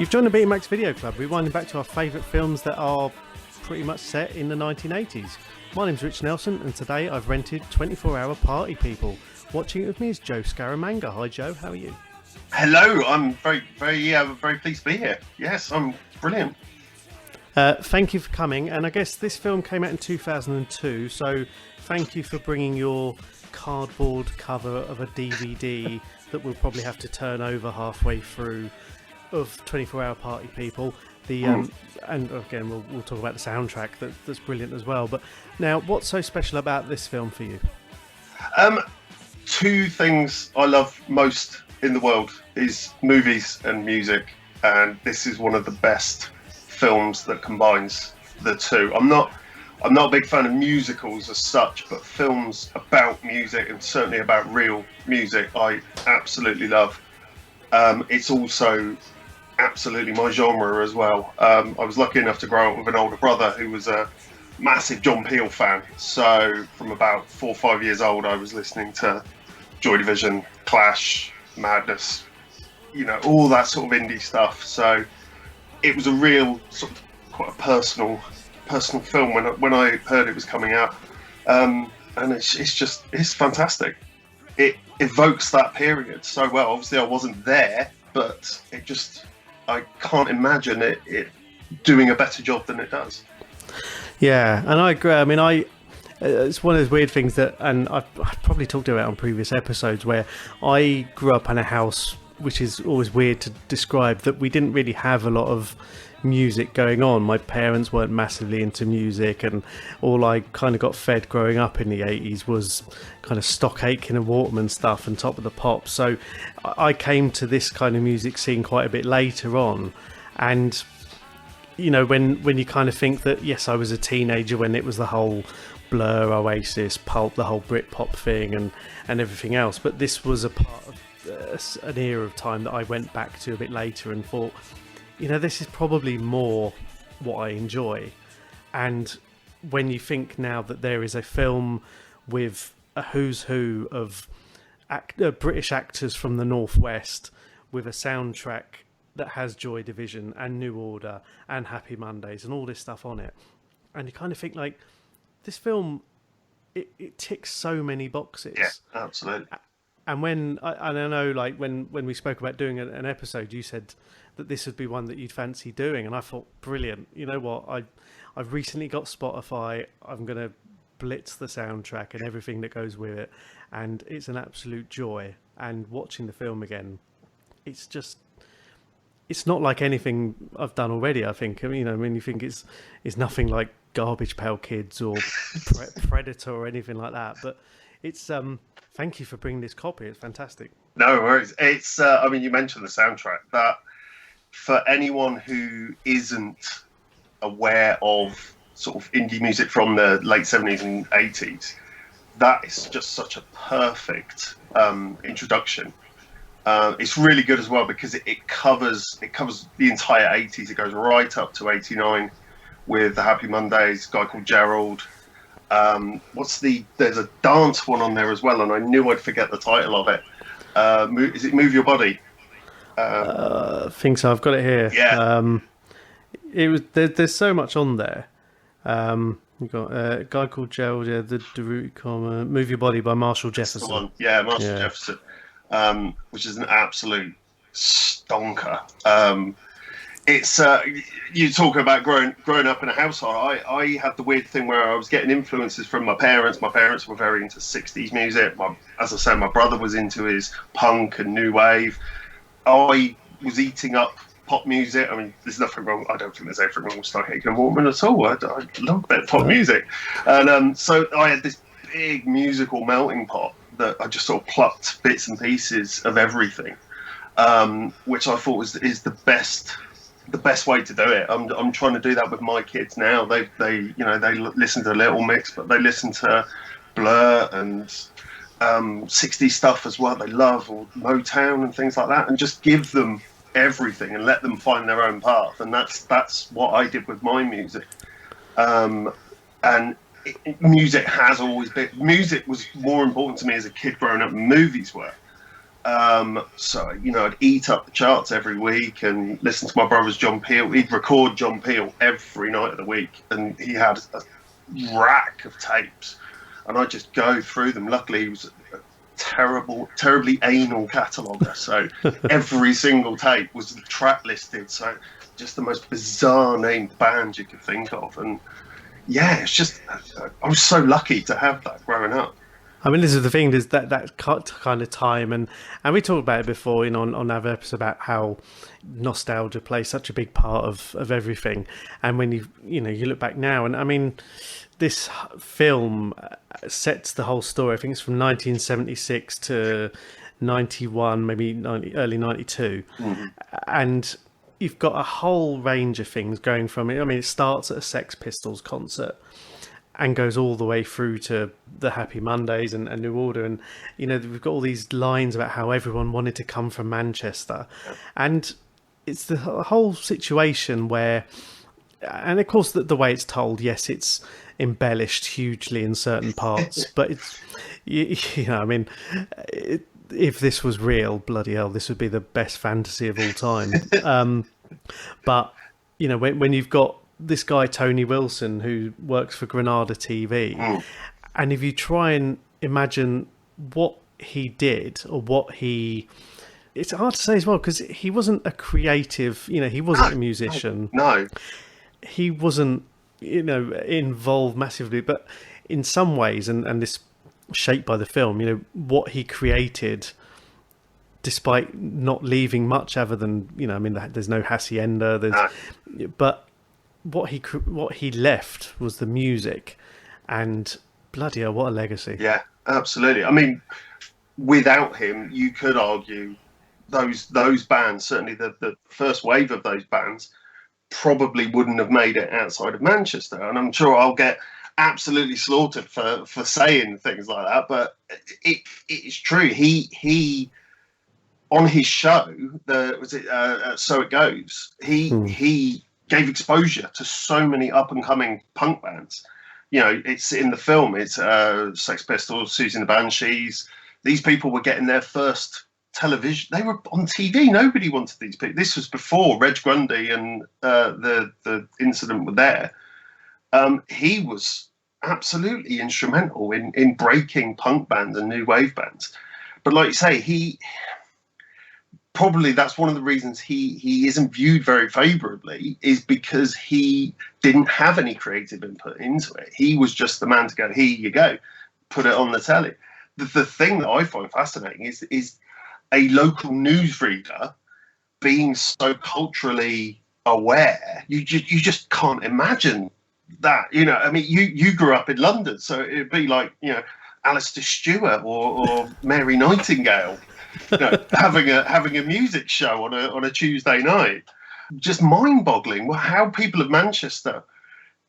You've joined the Betamax Video Club, rewinding back to our favourite films that are pretty much set in the 1980s. My name's Rich Nelson, and today I've rented 24-hour Party People. Watching it with me is Joe Scaramanga. Hi Joe, how are you? Hello, I'm very pleased to be here. Yes, I'm brilliant. Thank you for coming, and I guess this film came out in 2002, so thank you for bringing your cardboard cover of a DVD that we'll probably have to turn over halfway through of 24-hour Party People. And again, we'll talk about the soundtrack that's brilliant as well. But now, what's so special about this film for you? Two things I love most in the world is movies and music, and this is one of the best films that combines the two. I'm not a big fan of musicals as such, but films about music, and certainly about real music, I absolutely love. It's also absolutely my genre as well. I was lucky enough to grow up with an older brother who was a massive John Peel fan. So from about 4 or 5 years old, I was listening to Joy Division, Clash, Madness, all that sort of indie stuff. So it was a real sort of quite a personal film when I heard it was coming out, and it's fantastic. It evokes that period so well. Obviously, I wasn't there, but I can't imagine it doing a better job than it does. Yeah, and I agree. I mean, it's one of those weird things that, and I've probably talked about it on previous episodes, where I grew up in a house, which is always weird to describe, that we didn't really have a lot of music going on. My parents weren't massively into music, and all I kind of got fed growing up in the 80s was kind of Stock Aitken and Waterman stuff and Top of the Pops. So I came to this kind of music scene quite a bit later on, and when you kind of think that, yes, I was a teenager when it was the whole Blur, Oasis, Pulp, the whole Britpop thing and everything else, but this was a part of an era of time that I went back to a bit later and thought, this is probably more what I enjoy. And when you think now that there is a film with a who's who of British actors from the Northwest, with a soundtrack that has Joy Division and New Order and Happy Mondays and all this stuff on it, and you kind of think, like, this film, it ticks so many boxes. Yeah, absolutely. And I know, like, when we spoke about doing an episode, you said that this would be one that you'd fancy doing, and I thought, brilliant. You know what? I've recently got Spotify. I'm going to blitz the soundtrack and everything that goes with it, and it's an absolute joy. And watching the film again, it's not like anything I've done already. I think, you think it's nothing like Garbage Pail Kids or Predator or anything like that, but it's thank you for bringing this copy. It's fantastic. No worries. It's you mentioned the soundtrack. That, for anyone who isn't aware of sort of indie music from the late 70s and 80s, that is just such a perfect introduction. It's really good as well because it covers the entire 80s. It goes right up to 89 with the Happy Mondays, a guy called Gerald. There's a dance one on there as well, and I knew I'd forget the title of it. Is it Move Your Body? I think so. I've got it here. Yeah. There's so much on there. You've got a guy called Gerald, the Daruti comma, Move Your Body by Marshall Jefferson. That's the one. Yeah, Marshall Jefferson, which is an absolute stonker. It's you talk about growing up in a household. I had the weird thing where I was getting influences from my parents. My parents were very into 60s music. As I say, my brother was into his punk and new wave. I was eating up pop music. I mean, there's nothing wrong. I don't think there's anything wrong with Stock Aitken and Waterman at all. I love that pop music. And so I had this big musical melting pot that I just sort of plucked bits and pieces of everything, which I thought is the best way to do it. I'm trying to do that with my kids now. They listen to Little Mix, but they listen to Blur and 60s stuff as well. They love, or Motown and things like that, and just give them everything and let them find their own path. And that's what I did with my music. Music has always been. Music was more important to me as a kid growing up than movies were. So, I'd eat up the charts every week and listen to my brother's John Peel. He'd record John Peel every night of the week, and he had a rack of tapes, and I'd just go through them. Luckily, he was a terribly anal cataloguer, so every single tape was track listed, so just the most bizarre named band you could think of. And yeah, it's just, I was so lucky to have that growing up. I mean, this is the thing, there's that kind of time, and we talked about it before, on other episodes about how nostalgia plays such a big part of everything. And when you look back now, and I mean, this film sets the whole story. I think it's from 1976 to 91, maybe early 92, and you've got a whole range of things going from it. I mean, it starts at a Sex Pistols concert and goes all the way through to the Happy Mondays and New Order. And, we've got all these lines about how everyone wanted to come from Manchester. And it's the whole situation where, and of course the way it's told, yes, it's embellished hugely in certain parts, but it's, I mean, if this was real, bloody hell, this would be the best fantasy of all time. But, when you've got this guy Tony Wilson who works for Granada TV, and if you try and imagine what he did or it's hard to say as well, because he wasn't a creative, he wasn't a musician. No. He wasn't, involved massively, but in some ways, and this shaped by the film, what he created, despite not leaving much other than, there's no hacienda, but what he left was the music, and bloody hell, what a legacy. Yeah, absolutely. I mean, without him, you could argue those bands, certainly the first wave of those bands, probably wouldn't have made it outside of Manchester. And I'm sure I'll get absolutely slaughtered for saying things like that, but it's true. He on his show, So It Goes, he gave exposure to so many up and coming punk bands. It's in the film, it's Sex Pistols, Susie and the Banshees. These people were getting their first television. They were on TV. Nobody wanted these people. This was before Reg Grundy and the incident were there. He was absolutely instrumental in breaking punk bands and new wave bands. But like you say, probably that's one of the reasons he isn't viewed very favourably, is because he didn't have any creative input into it. He was just the man to go, here you go, put it on the telly. The thing that I find fascinating is a local newsreader being so culturally aware. You just can't imagine that. I mean, you grew up in London, so it'd be like, Alistair Stewart or Mary Nightingale, having a music show on a Tuesday night. Just mind-boggling. Well, how people of Manchester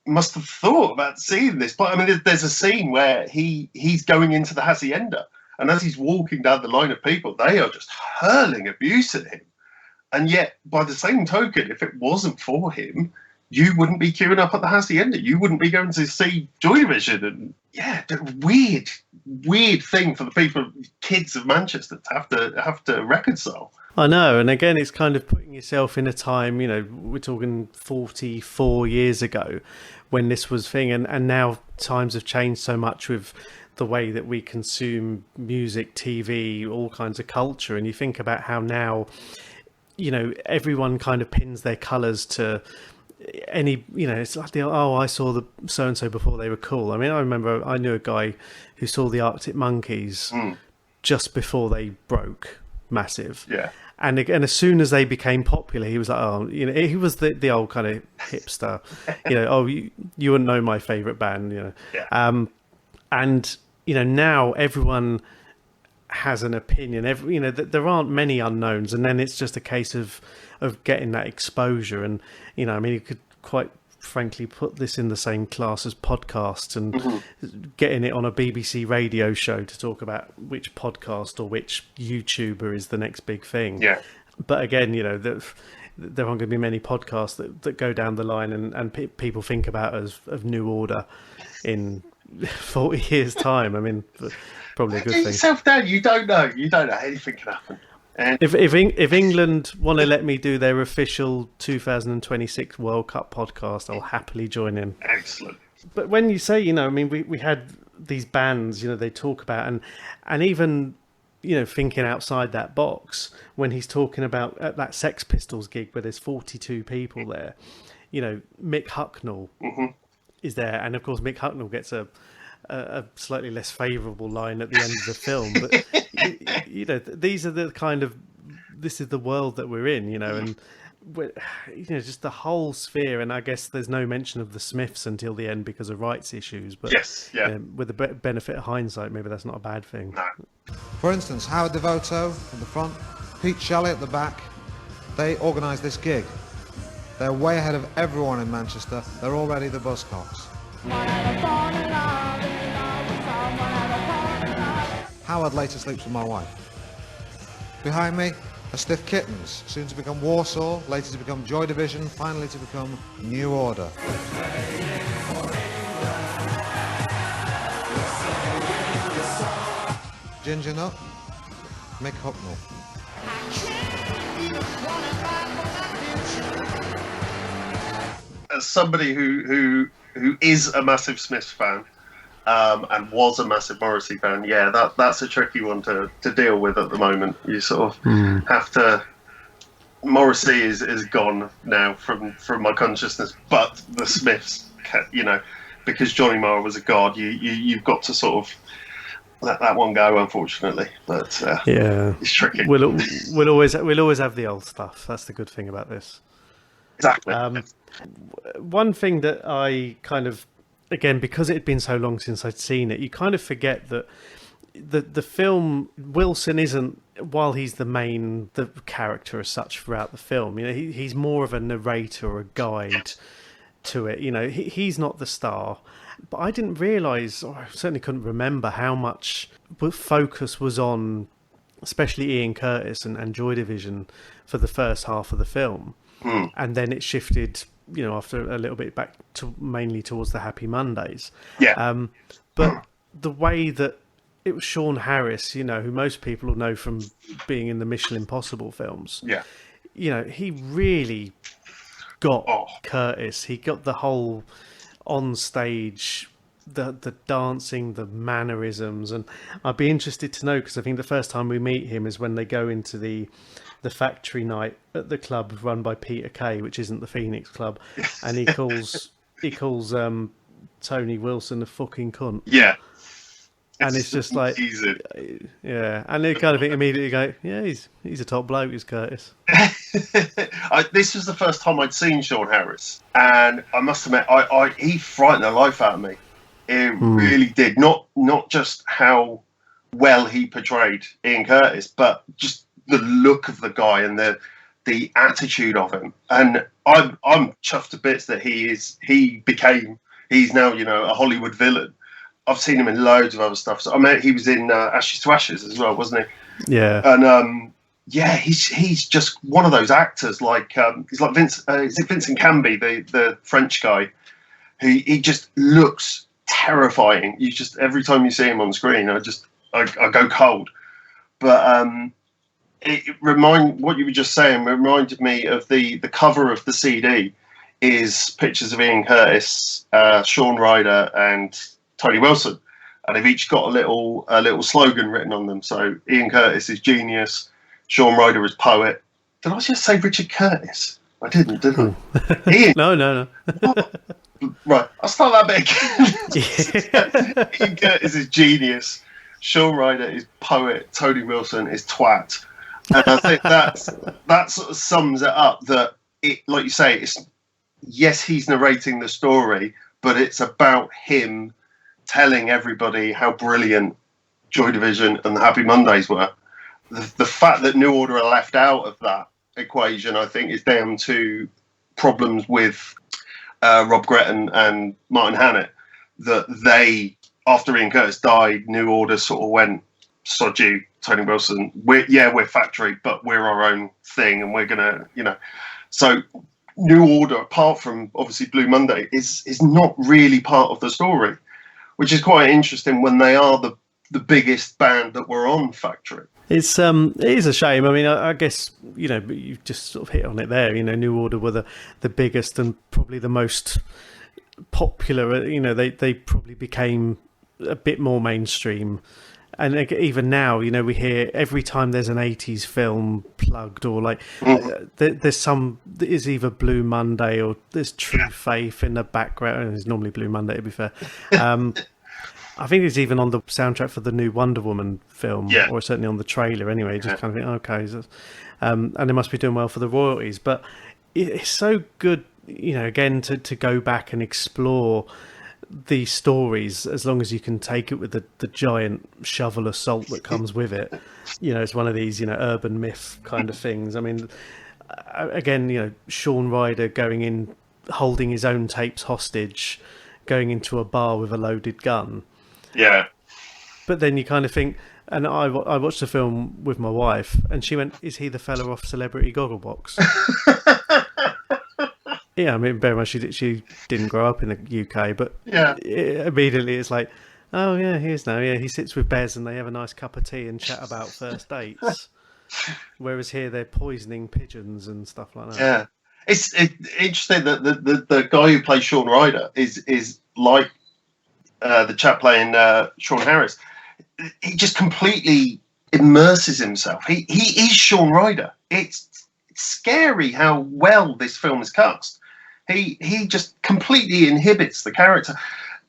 must have thought about seeing this. But I mean, there's a scene where he's going into the hacienda, and as he's walking down the line of people, they are just hurling abuse at him. And yet, by the same token, if it wasn't for him, you wouldn't be queuing up at the hacienda. You wouldn't be going to see Joy Division. And yeah, weird thing for the kids of Manchester to have to reconcile. I know, and again, it's kind of putting yourself in a time, we're talking 44 years ago when this was thing, and now times have changed so much with the way that we consume music, TV, all kinds of culture, and you think about how now, everyone kind of pins their colours to any, it's like I saw the so-and-so before they were cool. I mean, I remember I knew a guy who saw the Arctic Monkeys just before they broke massive. Yeah. And again, as soon as they became popular, he was like, he was the old kind of hipster, you wouldn't know my favourite band, Yeah. And, now everyone has an opinion. There aren't many unknowns, and then it's just a case of getting that exposure. And, I mean, you could quite frankly put this in the same class as podcasts, and getting it on a BBC radio show to talk about which podcast or which YouTuber is the next big thing. Yeah. But again, there aren't going to be many podcasts that go down the line and people think about as of New Order in 40 years' time. I mean, probably a good Get thing. yourself down. You don't know. Anything can happen. And If England want to let me do their official 2026 World Cup podcast, I'll happily join in. excellent. But when you say, I mean, we had these bands, they talk about, and even, thinking outside that box, when he's talking about at that Sex Pistols gig where there's 42 people there, Mick Hucknall is there. And of course, Mick Hucknall gets a slightly less favourable line at the end of the film. But, these are the this is the world that we're in, and just the whole sphere. And I guess there's no mention of the Smiths until the end because of rights issues. But yes, yeah. With the benefit of hindsight, maybe that's not a bad thing. No. For instance, Howard Devoto in the front, Pete Shelley at the back, they organised this gig. They're way ahead of everyone in Manchester. They're already the Buzzcocks. Howard later sleeps with my wife. Behind me are Stiff Kittens, soon to become Warsaw, later to become Joy Division, finally to become New Order. Ginger Nut, Mick Hucknall. As somebody who is a massive Smiths fan, and was a massive Morrissey fan, that's a tricky one to deal with at the moment. You sort of have to. Morrissey is gone now from my consciousness, but the Smiths, because Johnny Marr was a god, you've got to sort of let that one go, unfortunately. But it's tricky. We'll always have the old stuff. That's the good thing about this. Exactly. One thing that I kind of, again, because it had been so long since I'd seen it, you kind of forget that the film, Wilson isn't, while he's the character as such throughout the film, he's more of a narrator or a guide to it. He's not the star. But I didn't realise, or I certainly couldn't remember how much focus was on, especially Ian Curtis and Joy Division for the first half of the film. And then it shifted, after a little bit back to mainly towards the Happy Mondays. Yeah. But the way that it was Sean Harris, who most people will know from being in the Mission Impossible films. Yeah. He really got Curtis. He got the whole on stage, the dancing, the mannerisms, and I'd be interested to know, because I think the first time we meet him is when they go into the factory night at the club run by Peter Kay, which isn't the Phoenix Club, and he calls Tony Wilson a fucking cunt. Yeah. And it's just like, yeah, and they kind of immediately go, yeah, he's a top bloke, is Curtis. This was the first time I'd seen Sean Harris, and I must admit, he frightened the life out of me. It really did. Not just how well he portrayed Ian Curtis, but just the look of the guy and the attitude of him. And I'm chuffed to bits that he's now a Hollywood villain. I've seen him in loads of other stuff. So I mean, he was in Ashes to Ashes as well, wasn't he? Yeah. And he's just one of those actors. Like he's like Vincent Canby, the French guy. He just looks terrifying. You just, every time you see him on screen, I go cold. But what you were just saying reminded me of the cover of the CD is pictures of Ian Curtis, Shaun Ryder, and Tony Wilson, and they've each got a little slogan written on them. So Ian Curtis is genius, Shaun Ryder is poet. Did I just say Richard Curtis? I didn't I? Ian. No. Right, I'll start that bit again. Ian Curtis is genius, Shaun Ryder is poet, Tony Wilson is twat. And I think that sort of sums it up. That it, like you say, yes, he's narrating the story, but it's about him telling everybody how brilliant Joy Division and the Happy Mondays were. The fact that New Order are left out of that equation, I think, is down to problems with Rob Gretton and Martin Hannett. That they, after Ian Curtis died, New Order sort of went, sod you, Tony Wilson, we're factory, but we're our own thing, and we're gonna, So New Order, apart from obviously Blue Monday, is not really part of the story. which is quite interesting when they are the biggest band that were on Factory. It is a shame. I mean, I guess, but you just sort of hit on it there. New Order were the biggest and probably the most popular. They probably became a bit more mainstream. And even now, we hear every time there's an 80s film plugged, or there's either Blue Monday or there's True Faith in the background. And there's normally Blue Monday, to be fair. I think it's even on the soundtrack for the new Wonder Woman film, or certainly on the trailer anyway. You just kind of think, okay. And they must be doing well for the royalties. But it's so good, again, to go back and explore these stories, as long as you can take it with the giant shovel of salt that comes with it. It's one of these, urban myth kind of things. I mean, again, Shaun Ryder going in, holding his own tapes hostage, going into a bar with a loaded gun. Yeah. But then you kind of think, and I watched the film with my wife, and she went, "Is he the fella off Celebrity Gogglebox?" Yeah, I mean, bear in mind she didn't grow up in the UK, but immediately it's like, oh yeah, he is now. Yeah, he sits with Bez and they have a nice cup of tea and chat about first dates. Whereas here they're poisoning pigeons and stuff like that. Yeah, it's interesting that the guy who plays Shaun Ryder is like the chap playing Sean Harris. He just completely immerses himself. He is Shaun Ryder. It's scary how well this film is cast. He just completely inhibits the character.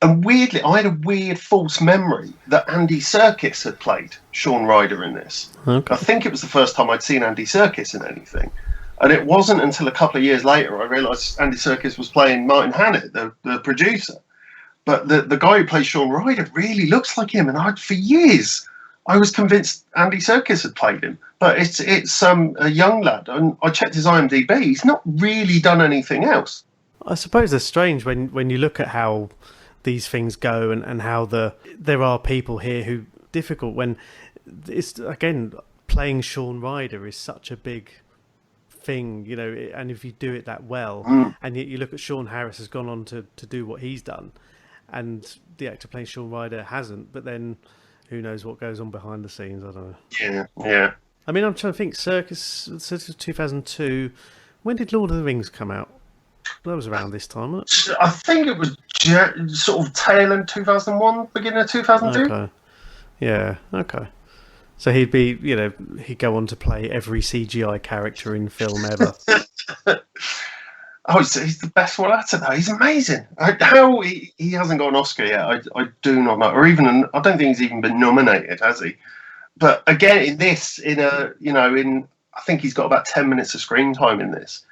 And weirdly, I had a weird false memory that Andy Serkis had played Shaun Ryder in this. Okay. I think it was the first time I'd seen Andy Serkis in anything. And it wasn't until a couple of years later I realised Andy Serkis was playing Martin Hannett, the producer. But the guy who plays Shaun Ryder really looks like him. And for years, I was convinced Andy Serkis had played him. But it's a young lad. And I checked his IMDb. He's not really done anything else. I suppose it's strange when you look at how these things go and how there are people here who difficult when it's, again, playing Shaun Ryder is such a big thing, and if you do it that well, and yet you look at Sean Harris has gone on to do what he's done, and the actor playing Shaun Ryder hasn't, but then who knows what goes on behind the scenes. I don't know. Yeah. I mean, I'm trying to think, Circus 2002, when did Lord of the Rings come out? That was around this time, wasn't it? I think it was sort of tail end 2001, beginning of 2002. Okay. Yeah, okay. So he'd be, he'd go on to play every CGI character in film ever. He's the best one at it, though. He's amazing. How he hasn't got an Oscar yet, I do not know. Or even, I don't think he's even been nominated, has he? But again, in this, I think he's got about 10 minutes of screen time in this.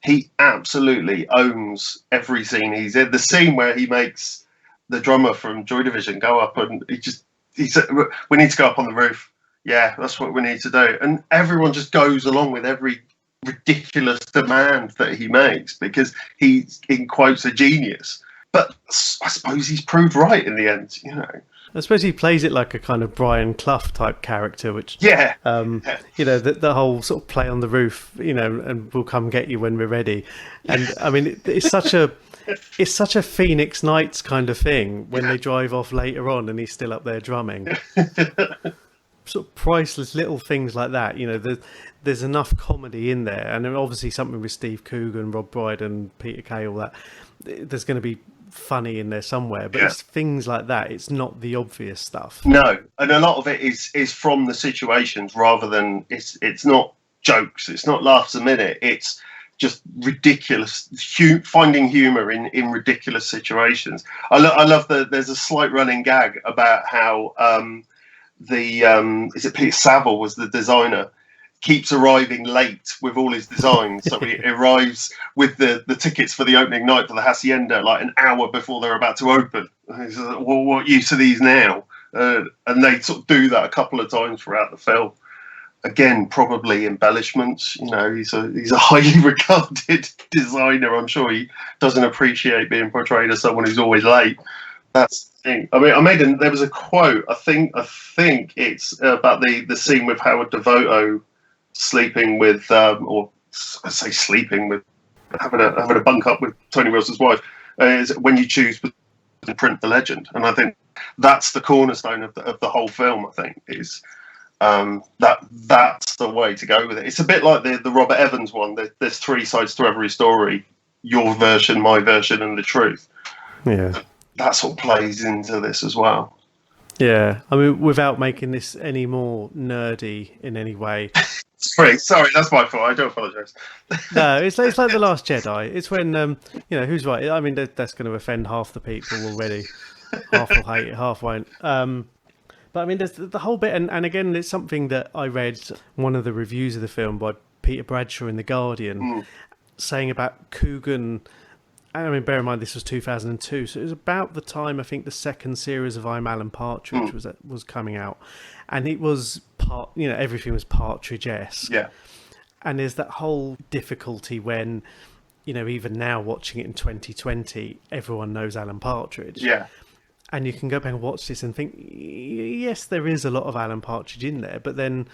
He absolutely owns every scene he's in. The scene where he makes the drummer from Joy Division go up and he said, "We need to go up on the roof." Yeah, that's what we need to do. And everyone just goes along with every ridiculous demand that he makes because he's, in quotes, a genius. But I suppose he's proved right in the end, I suppose he plays it like a kind of Brian Clough type character, which the whole sort of play on the roof, and we'll come get you when we're ready. And I mean, it's such a Phoenix Nights kind of thing when they drive off later on and he's still up there drumming. Sort of priceless little things like that. There's enough comedy in there, and then obviously something with Steve Coogan, Rob Brydon, Peter Kay, all that. There's going to be funny in there somewhere, but it's things like that. It's not the obvious stuff. No, and a lot of it is from the situations rather than it's not jokes. It's not laughs a minute. It's just ridiculous, finding humour in ridiculous situations. I love there's a slight running gag about how is it Peter Saville was the designer, keeps arriving late with all his designs. So he arrives with the tickets for the opening night for the Hacienda like an hour before they're about to open. And he's like, well, what use are these now? And they sort of do that a couple of times throughout the film. Again, probably embellishments. He's a highly regarded designer. I'm sure he doesn't appreciate being portrayed as someone who's always late. That's the thing. I mean, there was a quote. I think it's about the scene with Howard Devoto sleeping with, or I say sleeping with, having a bunk up with Tony Wilson's wife. Is when you choose to print the legend, and I think that's the cornerstone of the whole film. I think is that's the way to go with it. It's a bit like the Robert Evans one. There's three sides to every story: your version, my version, and the truth. Yeah, that sort of plays into this as well. Yeah, I mean, without making this any more nerdy in any way. Sorry, that's my fault. I do apologise. No, it's like The Last Jedi. It's when who's right. I mean, that's going to offend half the people already. Half will hate it, half won't. But I mean, there's the whole bit, and again, it's something that I read one of the reviews of the film by Peter Bradshaw in The Guardian, saying about Coogan. I mean, bear in mind this was 2002, so it was about the time I think the second series of I'm Alan Partridge was coming out, and it was everything was Partridge-esque. Yeah, and there's that whole difficulty when, even now watching it in 2020, everyone knows Alan Partridge. Yeah. And you can go back and watch this and think, yes, there is a lot of Alan Partridge in there, but then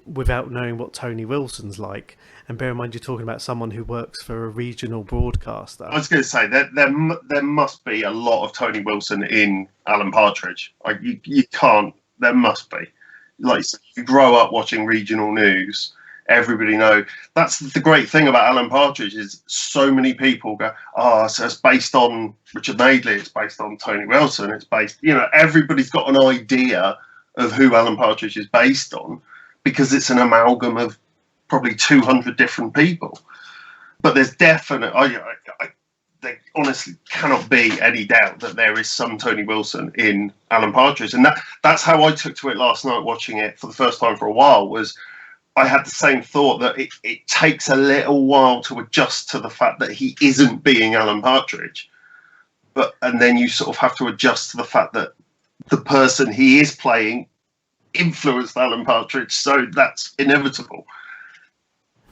without knowing what Tony Wilson's like, and bear in mind you're talking about someone who works for a regional broadcaster. I was going to say there must be a lot of Tony Wilson in Alan Partridge. Like you can't. There must be. Like you grow up watching regional news. Everybody know that's the great thing about Alan Partridge is so many people go, so it's based on Richard Madeley, it's based on Tony Wilson, it's based, everybody's got an idea of who Alan Partridge is based on because it's an amalgam of probably 200 different people. But there's there honestly cannot be any doubt that there is some Tony Wilson in Alan Partridge, and that's how I took to it last night watching it for the first time for a while. Was I had the same thought that it takes a little while to adjust to the fact that he isn't being Alan Partridge. And then you sort of have to adjust to the fact that the person he is playing influenced Alan Partridge. So that's inevitable.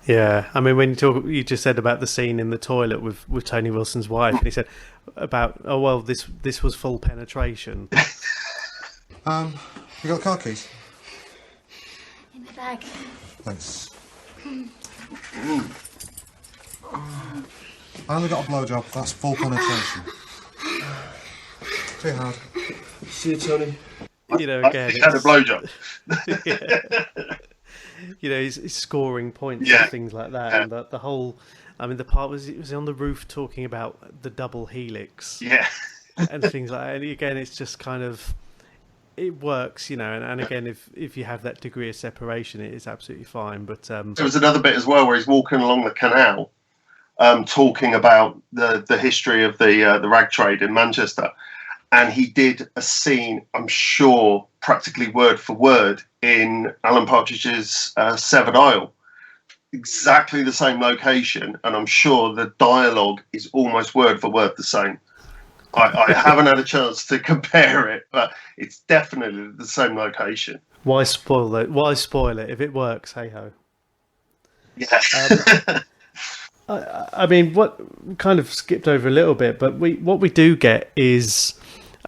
Yeah. I mean, when you just said about the scene in the toilet with Tony Wilson's wife, and he said about, this was full penetration. You got the car keys? In the bag. Thanks. I only got a blowjob. That's full penetration. Too hard. See you, Tony. Again, He had a blowjob. He's scoring points and things like that, and the whole. I mean, the part was on the roof talking about the double helix, and things like that. And again, it's just kind of. It works, and again, if you have that degree of separation, it is absolutely fine. But there was another bit as well where he's walking along the canal, talking about the history of the rag trade in Manchester, and he did a scene, I'm sure, practically word for word in Alan Partridge's Severed Isle, exactly the same location, and I'm sure the dialogue is almost word for word the same. I haven't had a chance to compare it, but it's definitely the same location. Why spoil it? Why spoil it? If it works, hey ho. Yeah. I mean, what kind of skipped over a little bit, but what we do get is,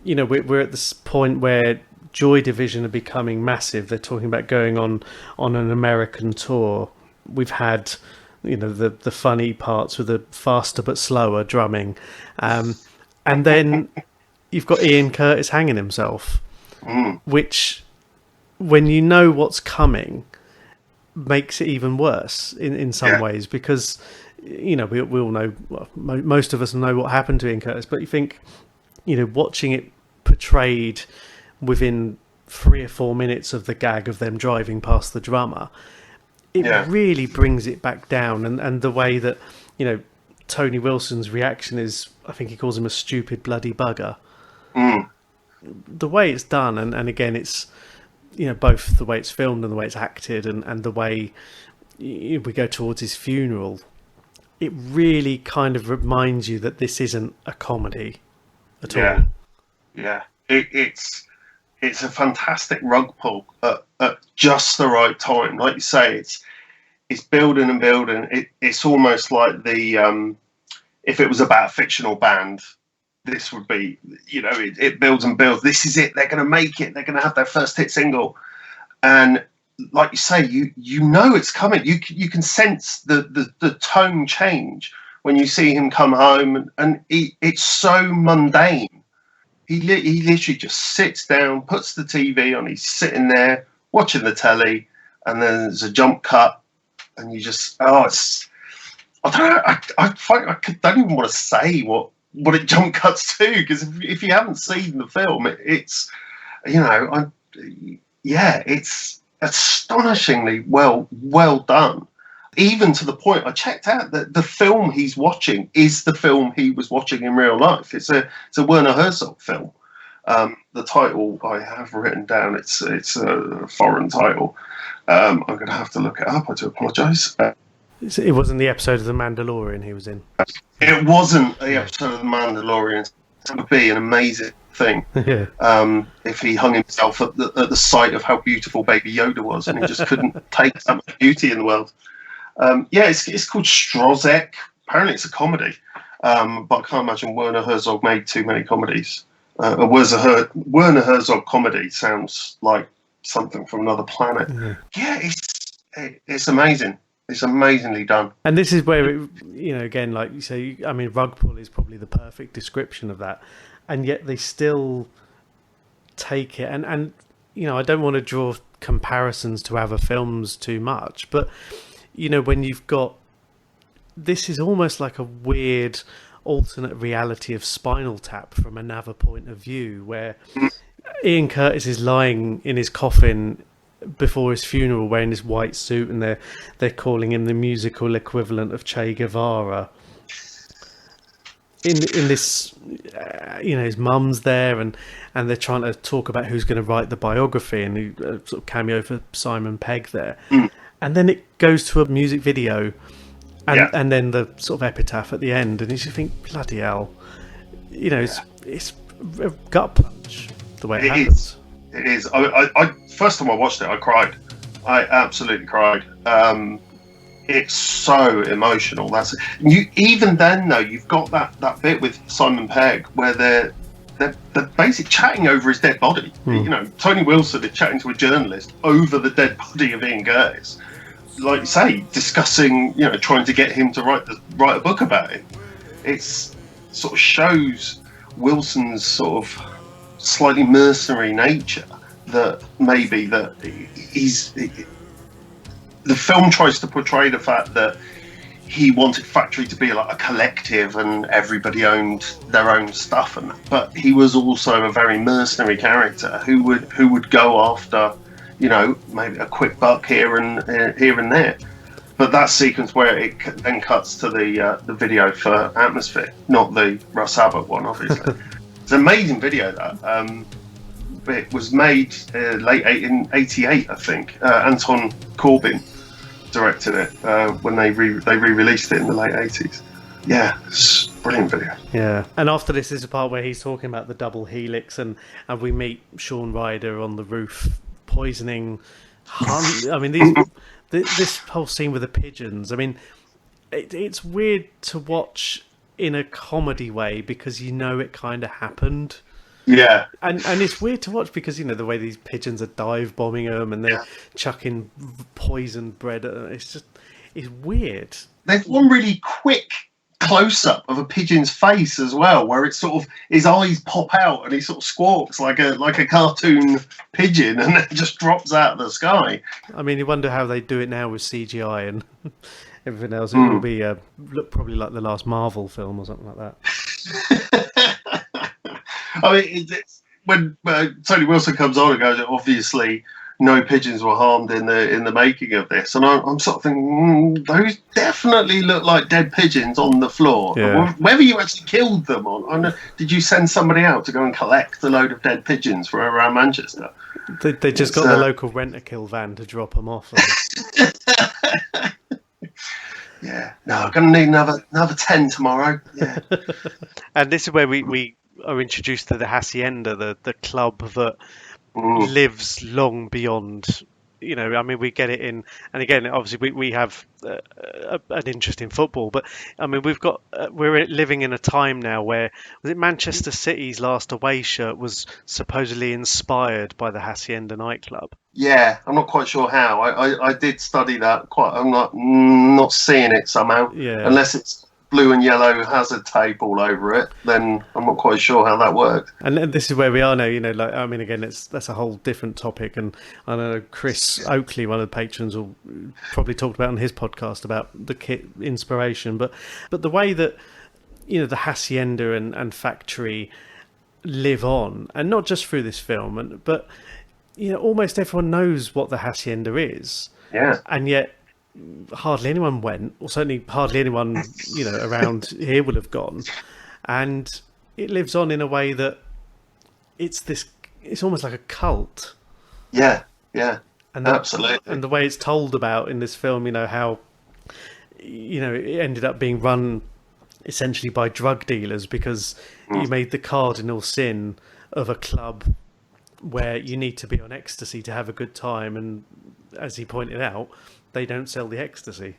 we're at this point where Joy Division are becoming massive. They're talking about going on an American tour. We've had, the funny parts with the faster but slower drumming. And then you've got Ian Curtis hanging himself, which, when you know what's coming, makes it even worse in some ways because, we all know, most of us know what happened to Ian Curtis, but you think, watching it portrayed within 3 or 4 minutes of the gag of them driving past the drummer, it really brings it back down. And the way that, Tony Wilson's reaction is, I think he calls him a stupid bloody bugger. The way it's done, and again, it's, both the way it's filmed and the way it's acted and the way we go towards his funeral, it really kind of reminds you that this isn't a comedy at all. Yeah, it's a fantastic rug pull at just the right time. Like you say, it's building and building. It's almost like if it was about a fictional band, this would be, it builds and builds. This is it. They're going to make it. They're going to have their first hit single. And like you say, you know it's coming. You can sense the tone change when you see him come home. And it's so mundane. he literally just sits down, puts the TV on, he's sitting there watching the telly, and then there's a jump cut, and you just it's. I don't know. Don't even want to say what it jump cuts to, because if you haven't seen the film, it's it's astonishingly well done. Even to the point I checked out that the film he's watching is the film he was watching in real life. It's a Werner Herzog film. The title I have written down. It's a foreign title. I'm going to have to look it up. I do apologise. It wasn't the episode of The Mandalorian he was in. It wasn't the episode of The Mandalorian. It would be an amazing thing if he hung himself at the sight of how beautiful Baby Yoda was, and he just couldn't take that much beauty in the world. It's called Strozek. Apparently it's a comedy, but I can't imagine Werner Herzog made too many comedies. A Werner Herzog comedy sounds like something from another planet. It's amazing. It's amazingly done. And this is where, again, like you say, I mean, rug pull is probably the perfect description of that. And yet they still take it. And I don't want to draw comparisons to other films too much. But, when you've got... This is almost like a weird alternate reality of Spinal Tap from another point of view, where Ian Curtis is lying in his coffin before his funeral wearing this white suit, and they're calling him the musical equivalent of Che Guevara. In this, his mum's there, and they're trying to talk about who's going to write the biography, and sort of cameo for Simon Pegg there. And then it goes to a music video, and then the sort of epitaph at the end, and you just think, bloody hell, it's a gut punch the way it happens. It is. I first time I watched it, I cried. I absolutely cried. It's so emotional. Even then though, you've got that bit with Simon Pegg where they're basically chatting over his dead body. Tony Wilson is chatting to a journalist over the dead body of Ian Curtis, like you say, discussing, trying to get him to write a book about it. It's sort of shows Wilson's sort of slightly mercenary nature, that maybe that the film tries to portray the fact that he wanted Factory to be like a collective and everybody owned their own stuff, but he was also a very mercenary character who would go after maybe a quick buck here and there. But that sequence where it then cuts to the video for Atmosphere, not the Russ Abbott one, obviously. It's an amazing video, that. It was made late in '88, I think. Anton Corbijn directed it when they re-released it in the late '80s. Yeah, it's a brilliant video. Yeah, and after this is the part where he's talking about the double helix, and we meet Shaun Ryder on the roof poisoning. I mean, this whole scene with the pigeons. I mean, it's weird to watch in a comedy way because it kind of happened. Yeah, and it's weird to watch because the way these pigeons are dive bombing them and they're chucking poisoned bread at them. It's weird. There's one really quick close up of a pigeon's face as well, where it's sort of his eyes pop out and he sort of squawks like a cartoon pigeon, and it just drops out of the sky. I mean, you wonder how they do it now with CGI and everything else. It will be look probably like the last Marvel film or something like that. I mean, it's when Tony Wilson comes on and goes, obviously no pigeons were harmed in the making of this, and I'm sort of thinking, those definitely look like dead pigeons on the floor. Yeah. Whether you actually killed them did you send somebody out to go and collect a load of dead pigeons from around Manchester? They just got the local rent-a-kill van to drop them off. Yeah, no, I'm going to need another 10 tomorrow. Yeah. And this is where we are introduced to the Hacienda, the club that lives long beyond. I mean, we get it in, and again, obviously, we have an interest in football, but I mean, we're living in a time now where Manchester City's last away shirt was supposedly inspired by the Hacienda nightclub. Yeah, I'm not quite sure how. I did study that. I'm not seeing it somehow. Yeah. Unless it's blue and yellow hazard tape all over it, then I'm not quite sure how that works. And this is where we are now, like, I mean, again, that's a whole different topic. And I know Chris Oakley, one of the patrons, will probably talked about on his podcast about the kit inspiration. But the way that, the Hacienda and factory live on, and not just through this film, but, almost everyone knows what the Hacienda is. Yeah. And yet hardly anyone went, or certainly hardly anyone, around here would have gone. And it lives on in a way that it's almost like a cult. Yeah, and absolutely. And the way it's told about in this film, how, it ended up being run essentially by drug dealers because you made the cardinal sin of a club where you need to be on ecstasy to have a good time. And as he pointed out, they don't sell the ecstasy.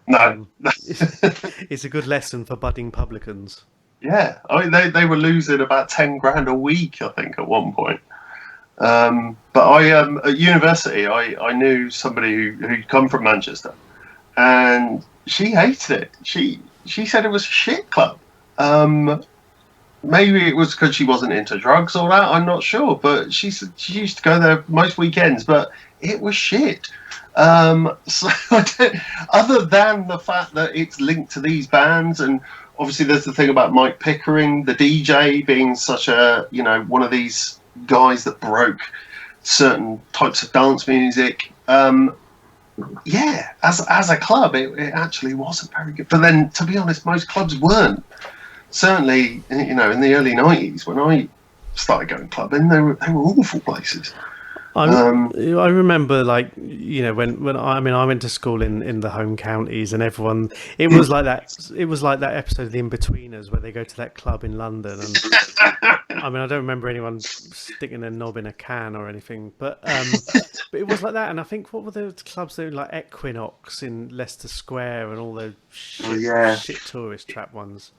No. It's a good lesson for budding publicans. Yeah, I mean, they were losing about 10 grand a week, I think, at one point. But at university, I knew somebody who'd come from Manchester, and she hated it. She said it was a shit club. Maybe it was because she wasn't into drugs or that, I'm not sure. But she said she used to go there most weekends, but it was shit. So other than the fact that it's linked to these bands, and obviously there's the thing about Mike Pickering, the DJ, being such a, one of these guys that broke certain types of dance music. Yeah, as a club, it actually wasn't very good. But then, to be honest, most clubs weren't. Certainly, in the early 90s, when I started going clubbing, they were awful places. I remember, when I went to school in the home counties, and everyone, it was like that episode of The Inbetweeners where they go to that club in London, and I don't remember anyone sticking their knob in a can or anything, but it was like that. And I think, what were the clubs there, like Equinox in Leicester Square and all those shit tourist trap ones?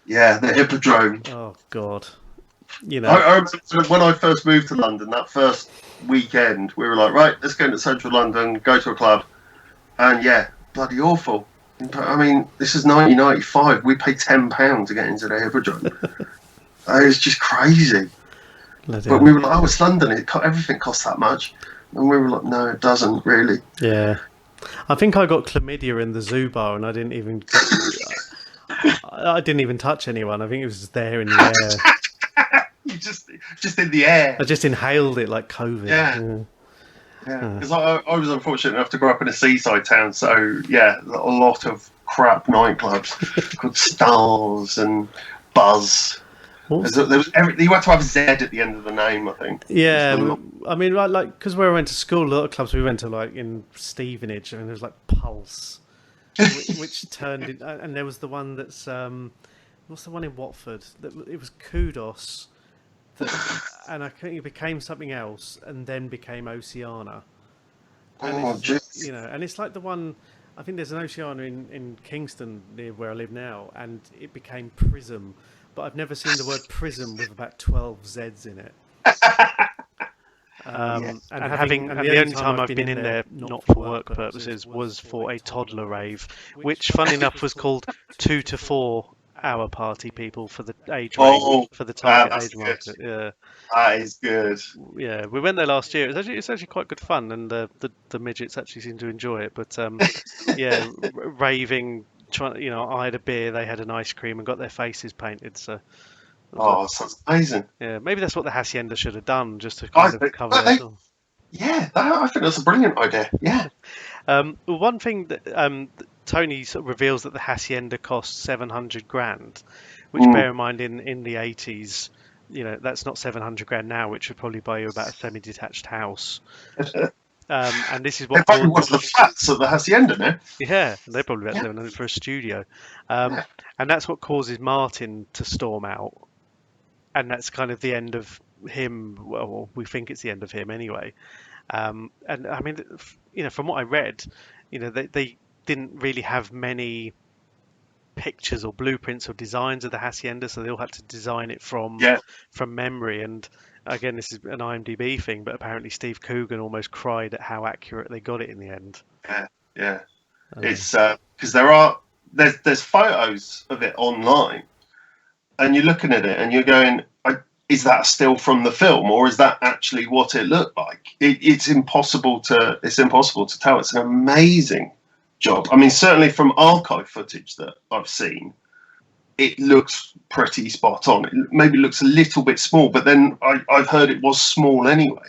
Yeah, the Hippodrome. Oh God. I remember when I first moved to London, that first weekend, we were like, right, let's go into central London, go to a club, and yeah, bloody awful. I mean, this is 1995. We paid £10 to get into the Hippodrome. It was just crazy. But we were like, oh, it's London. Everything costs that much. And we were like, no, it doesn't really. Yeah. I think I got chlamydia in the zoo bar, and I didn't even touch anyone. I think it was just there in the air. You just in the air. I just inhaled it like COVID. Yeah. Because I was unfortunate enough to grow up in a seaside town, so yeah, a lot of crap nightclubs called Stars and Buzz. You had to have Z at the end of the name, I think. Yeah, I mean, because where I went to school, a lot of clubs we went to, like in Stevenage, and there was like Pulse, which turned in, and there was the one that's what's the one in Watford? It was Kudos. And I think it became something else, and then became Oceana. And and it's like the one. I think there's an Oceana in Kingston near where I live now, and it became Prism, but I've never seen the word Prism with about 12 Zs in it. And the only time I've been in there, not for work purposes, was for a toddler rave, which, funny enough, was called 2 to 4 hour party people for the age range, for the target age market. Yeah, that is good. Yeah, we went there last year. It's actually quite good fun, and the midgets actually seem to enjoy it. But yeah, raving. I had a beer, they had an ice cream, and got their faces painted. So. Sounds amazing. Yeah, maybe that's what the Hacienda should have done, just to kind of cover that. Yeah, I think that's a brilliant idea. Yeah. One thing that Tony sort of reveals that the Hacienda cost 700 grand, which, bear in mind, in the 80s, that's not 700 grand now, which would probably buy you about a semi-detached house. And this is what they're probably one of the flats of the Hacienda now. Yeah, they're probably about 700 for a studio. And that's what causes Martin to storm out. And that's kind of the end of him. Well, we think it's the end of him anyway. And I mean, from what I read, they didn't really have many pictures or blueprints or designs of the Hacienda, so they all had to design it from memory. And again, this is an IMDb thing, but apparently Steve Coogan almost cried at how accurate they got it in the end. Yeah. It's because there are there's photos of it online, and you're looking at it and you're going, is that still from the film, or is that actually what it looked like? It's impossible to tell. It's an amazing job. I mean, certainly from archive footage that I've seen, it looks pretty spot on. It maybe looks a little bit small, but then I've heard it was small anyway.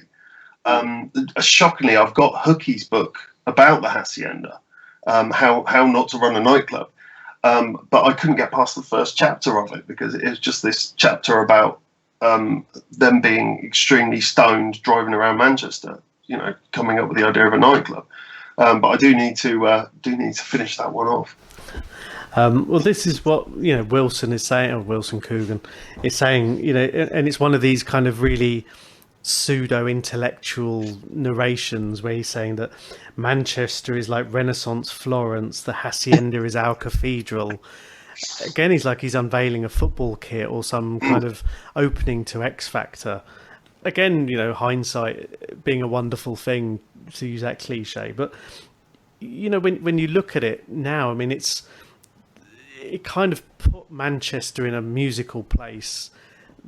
Shockingly, I've got Hookie's book about the hacienda, how not to run a nightclub, but I couldn't get past the first chapter of it because it was just this chapter about them being extremely stoned driving around Manchester, coming up with the idea of a nightclub. But I do need to finish that one off. Well, this is what Wilson is saying, or Wilson Coogan is saying, and it's one of these kind of really pseudo-intellectual narrations where he's saying that Manchester is like Renaissance Florence, the hacienda is our cathedral. Again, he's unveiling a football kit or some kind of opening to X Factor. Again, hindsight being a wonderful thing, to use that cliche. But when you look at it now, I mean, it kind of put Manchester in a musical place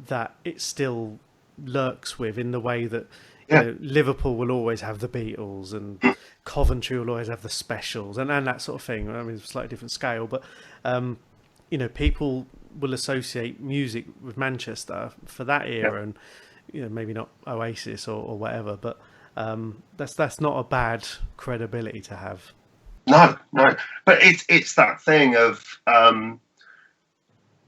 that it still lurks with, in the way that Liverpool will always have the Beatles and Coventry will always have the Specials and that sort of thing. I mean, it's a slightly different scale, but people will associate music with Manchester for that era, and maybe not Oasis or whatever, but that's not a bad credibility to have. No, but it's that thing of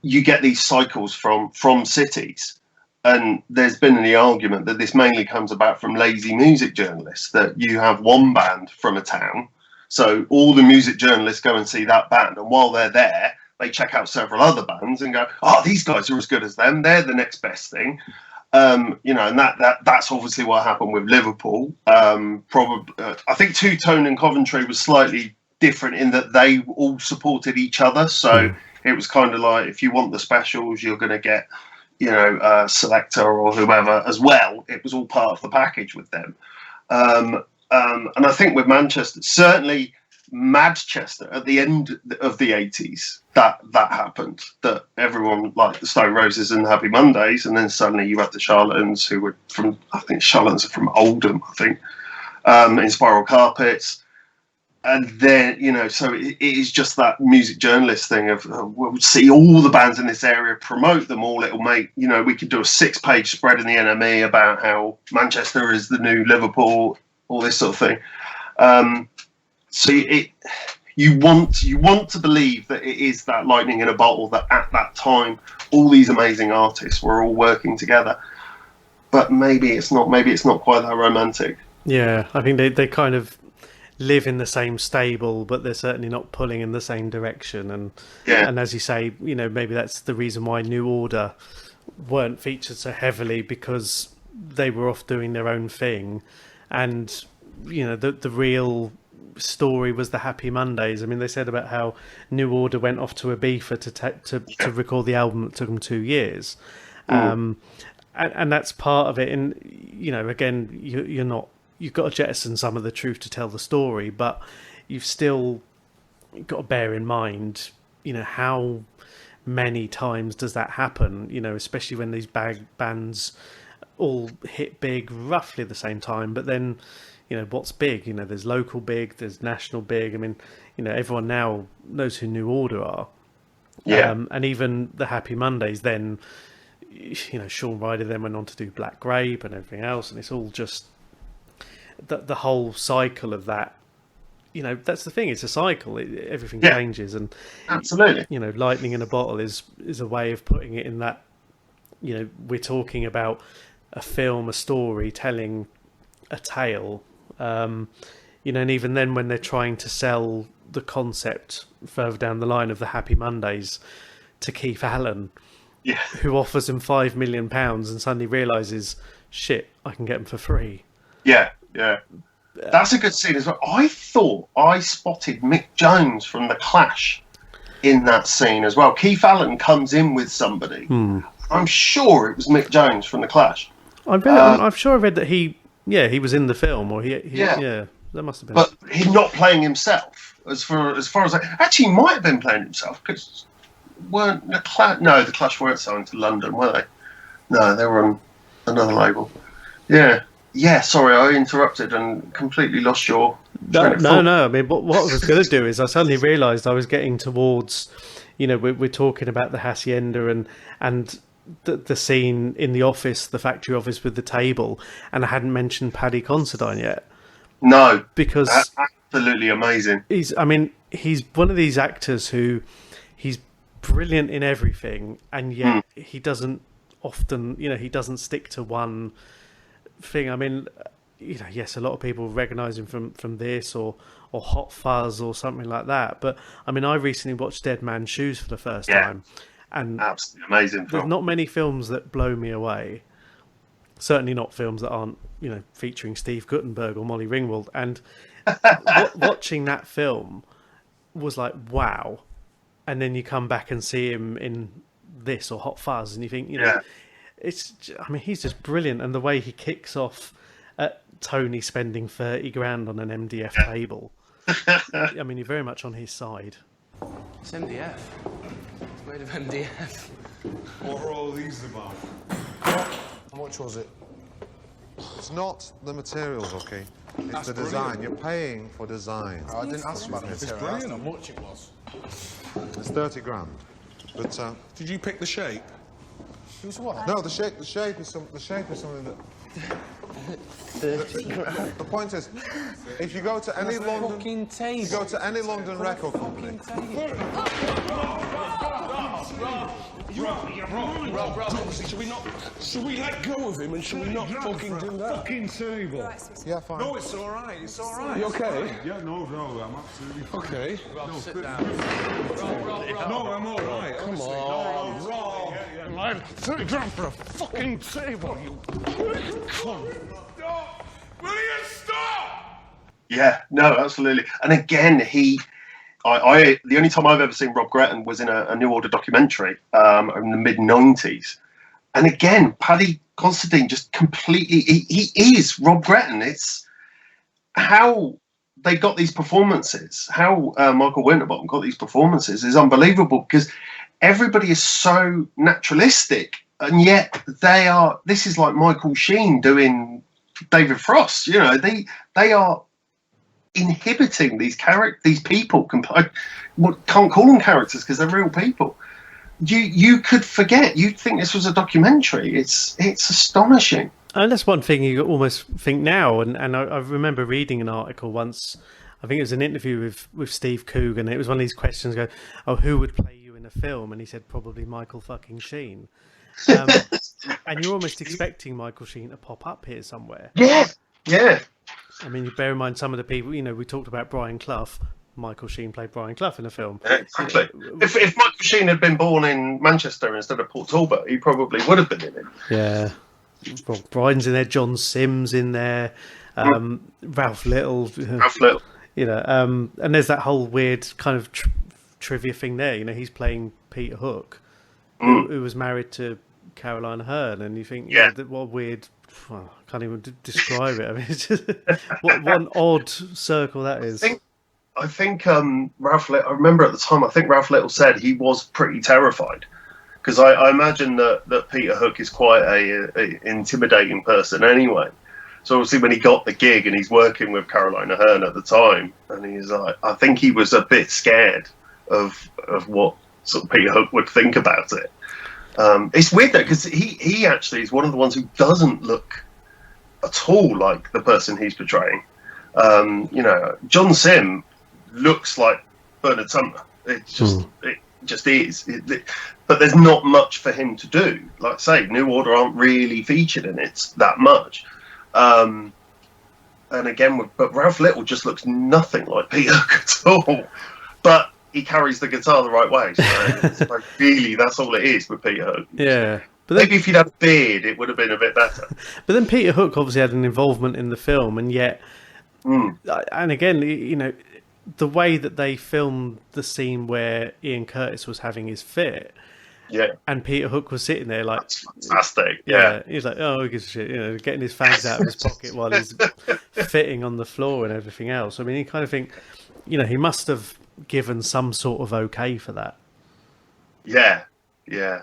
you get these cycles from cities, and there's been the argument that this mainly comes about from lazy music journalists, that you have one band from a town, so all the music journalists go and see that band, and while they're there, they check out several other bands and go, oh, these guys are as good as them, they're the next best thing. And that's obviously what happened with Liverpool. Probably, I think Two Tone and Coventry was slightly different in that they all supported each other. So it was kind of like, if you want the Specials, you're going to get, Selector or whoever as well. It was all part of the package with them. And I think with Manchester, certainly Manchester at the end of the 80s, that happened, that everyone liked the Stone Roses and Happy Mondays, and then suddenly you had the Charlatans, who were Charlatans are from Oldham, I think, in Spiral Carpets, and then so it is just that music journalist thing of we'll see all the bands in this area, promote them all, it'll make we could do a 6-page spread in the NME about how Manchester is the new Liverpool, all this sort of thing. So you want to believe that it is that lightning in a bottle, that at that time all these amazing artists were all working together, but maybe it's not quite that romantic. Yeah, I think they kind of live in the same stable, but they're certainly not pulling in the same direction. And as you say, maybe that's the reason why New Order weren't featured so heavily, because they were off doing their own thing, and the real story was the Happy Mondays. I mean, they said about how New Order went off to Ibiza to record the album that took them 2 years, and that's part of it. And again, you've got to jettison some of the truth to tell the story, but you've still got to bear in mind, how many times does that happen? Especially when these bands all hit big roughly at the same time, but then what's big? There's local big, there's national big. I mean, everyone now knows who New Order are. Yeah. And even the Happy Mondays, then, Shaun Ryder then went on to do Black Grape and everything else. And it's all just the whole cycle of that. That's the thing. It's a cycle. Everything changes. And absolutely, lightning in a bottle is a way of putting it in that, we're talking about a film, a story, telling a tale. And even then, when they're trying to sell the concept further down the line of the Happy Mondays to Keith Allen, who offers him £5 million and suddenly realizes, shit, I can get them for free. Yeah. That's a good scene as well. I thought I spotted Mick Jones from The Clash in that scene as well. Keith Allen comes in with somebody. I'm sure it was Mick Jones from The Clash. I'm sure I read that he was in the film, or he that must have been. But he's not playing himself as far as actually he might have been playing himself because weren't the Clash weren't selling to London, were they? No, they were on another label. Yeah. Sorry, I interrupted and completely lost your. No. I mean, what I was going to do is I suddenly realised I was getting towards, we're talking about the hacienda and the scene in the office, the factory office with the table, and I hadn't mentioned Paddy Considine yet. No, because that's absolutely amazing. He's one of these actors who he's brilliant in everything, and yet he doesn't often, he doesn't stick to one thing. I mean, yes, a lot of people recognise him from this or Hot Fuzz or something like that. But I mean, I recently watched Dead Man's Shoes for the first time, and absolutely amazing film. There's not many films that blow me away. Certainly not films that aren't, featuring Steve Guttenberg or Molly Ringwald. And watching that film was like, wow. And then you come back and see him in this or Hot Fuzz, and you think, he's just brilliant. And the way he kicks off at Tony spending 30 grand on an MDF table. I mean, you're very much on his side. It's MDF. It's made of MDF. What are all these about? How much was it? It's not the materials, okay? It's that's the design. Brilliant. You're paying for design. Oh, I didn't ask about the material. It's brilliant. How much it was? It's 30 grand. But did you pick the shape? It was what? No, the shape is something that. 30 grand. The point is, if you go to any London, fucking table. You go to any London record company. Rob, should we let go of him and should we not fucking do that? Fucking table. Yeah, fine. No, it's all right. You okay? Yeah, no, I'm absolutely fine. Okay. Rob, sit down. Rob. No, I'm all right. Come honestly. on. No, Rob. Yeah. 30 grand for a fucking table, you cunt. Stop! Will you stop? Yeah, no, absolutely. And again, the only time I've ever seen Rob Gretton was in a New Order documentary in the mid-90s. And again, Paddy Considine just completely... He is Rob Gretton. It's how they got these performances, how Michael Winterbottom got these performances is unbelievable because everybody is so naturalistic. And yet this is like Michael Sheen doing David Frost. They are inhibiting these people. Can't call them characters because they're real people. You could forget. You'd think this was a documentary. It's astonishing. And that's one thing you almost think now. And I remember reading an article once. I think it was an interview with Steve Coogan. It was one of these questions. Who would play you in a film? And he said probably Michael fucking Sheen. And you're almost expecting Michael Sheen to pop up here somewhere. Yeah. I mean, you bear in mind some of the people, we talked about Brian Clough. Michael Sheen played Brian Clough in the film. Yeah, exactly. If Michael Sheen had been born in Manchester instead of Port Talbot, he probably would have been in it. Yeah. Brian's in there, John Sims in there, Ralph Little. And there's that whole weird kind of trivia thing there. He's playing Peter Hook, who was married to Caroline Aherne, and you think, what weird... Well, I can't even describe it. I mean, it's just, what one odd circle that is. I think Ralph Little, I remember at the time, I think Ralph Little said he was pretty terrified because I imagine that Peter Hook is quite a intimidating person anyway. So obviously when he got the gig and he's working with Caroline Aherne at the time, and he's like, I think he was a bit scared of what sort of Peter Hook would think about it. It's weird though because he actually is one of the ones who doesn't look at all like the person he's portraying. John Sim looks like Bernard Sumner. It just is. But there's not much for him to do. Like I say, New Order aren't really featured in it that much. And again, but Ralph Little just looks nothing like Peter Hook at all. But he carries the guitar the right way. So it's like, really, that's all it is with Peter Hook. Yeah. But then, maybe if he'd had a beard, it would have been a bit better. But then Peter Hook obviously had an involvement in the film, and yet, and again, the way that they filmed the scene where Ian Curtis was having his fit, Yeah, And Peter Hook was sitting there like, that's fantastic. Yeah, he was like, oh, who gives a shit, getting his fags out of his pocket while he's fitting on the floor and everything else. I mean, you kind of think, he must have given some sort of okay for that. yeah.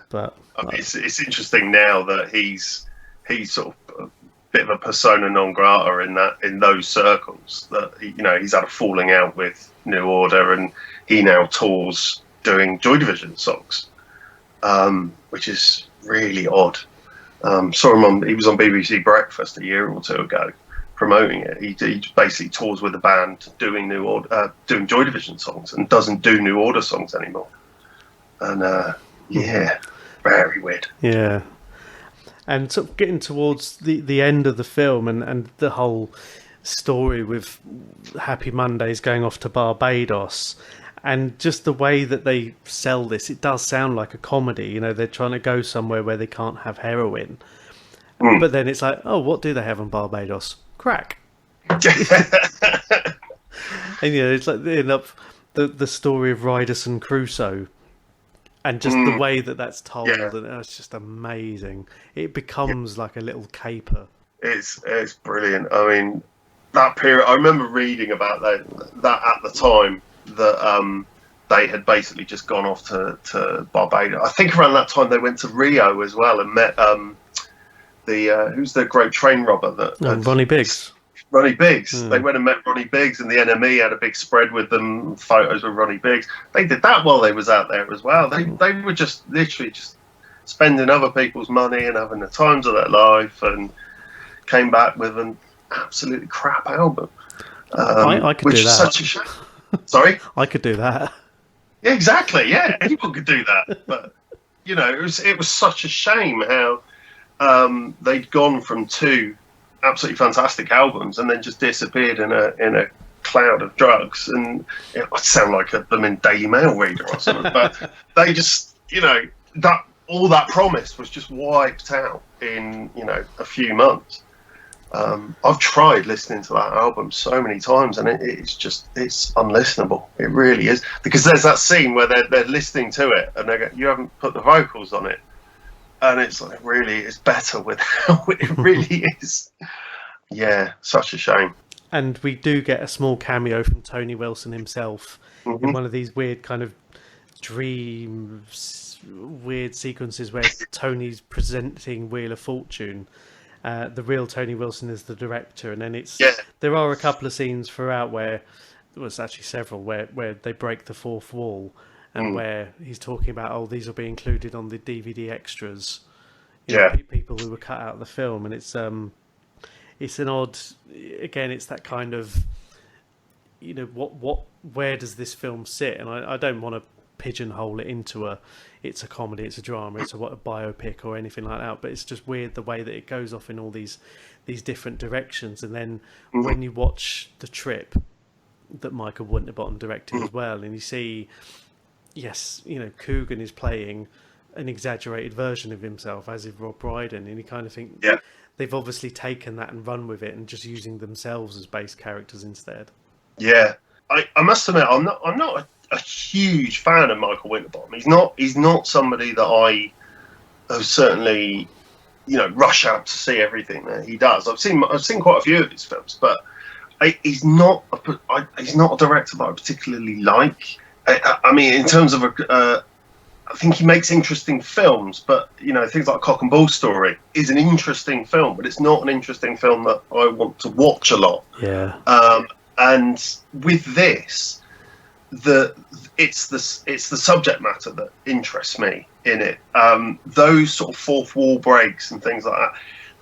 But I mean, it's interesting now that he's sort of a bit of a persona non grata in those circles. That he's had a falling out with New Order, and he now tours doing Joy Division songs, which is really odd. Saw him he was on BBC Breakfast a year or two ago promoting it. He basically tours with a band doing doing Joy Division songs and doesn't do New Order songs anymore. And very weird. Yeah. And sort of getting towards the end of the film and the whole story with Happy Mondays going off to Barbados, and just the way that they sell this, it does sound like a comedy. They're trying to go somewhere where they can't have heroin. But then it's like, oh, what do they have in Barbados? Crack. And it's like they end up the story of Ryderson Crusoe. And just the way that that's told, and it's just amazing. It becomes like a little caper. It's brilliant. I mean, that period, I remember reading about that at the time, that they had basically just gone off to Barbados. I think around that time they went to Rio as well and met who's the great train robber Ronnie Biggs. Ronnie Biggs. They went and met Ronnie Biggs, and the NME had a big spread with them, photos of Ronnie Biggs. They did that while they was out there as well. They were just literally just spending other people's money and having the times of their life, and came back with an absolutely crap album. I could which do is that. Such a shame. Sorry? I could do that. Yeah, exactly. Yeah, anyone could do that. But it was such a shame how they'd gone from two absolutely fantastic albums and then just disappeared in a cloud of drugs. And it would sound like a blooming Daily Mail reader or something. But they just, that all that promise was just wiped out in a few months. I've tried listening to that album so many times, and it's unlistenable. It really is, because there's that scene where they're listening to it and they go, "You haven't put the vocals on it," and it's like, really, it's better without it. Really is. Yeah, such a shame. And we do get a small cameo from Tony Wilson himself in one of these weird kind of weird sequences where Tony's presenting Wheel of Fortune. The real Tony Wilson is the director, and then there are a couple of scenes throughout where there was actually several where they break the fourth wall, and where he's talking about, these will be included on the DVD extras. People who were cut out of the film, and it's an odd. Again, it's that kind of, where does this film sit? And I don't want to pigeonhole it into it's a comedy, it's a drama, it's a biopic or anything like that, but it's just weird the way that it goes off in all these different directions. And then when you watch The Trip that Michael Winterbottom directed as well, and you see Coogan is playing an exaggerated version of himself, as is Rob Brydon, and you kind of think they've obviously taken that and run with it and just using themselves as base characters instead. I must admit, I'm not a huge fan of Michael Winterbottom. He's not somebody that I have certainly rush out to see everything that he does. I've seen quite a few of his films, but he's not a director that I particularly like. I mean, in terms of I think he makes interesting films, but things like Cock and Bull Story is an interesting film, but it's not an interesting film that I want to watch a lot. And with this, it's the subject matter that interests me in it. Those sort of fourth wall breaks and things like that,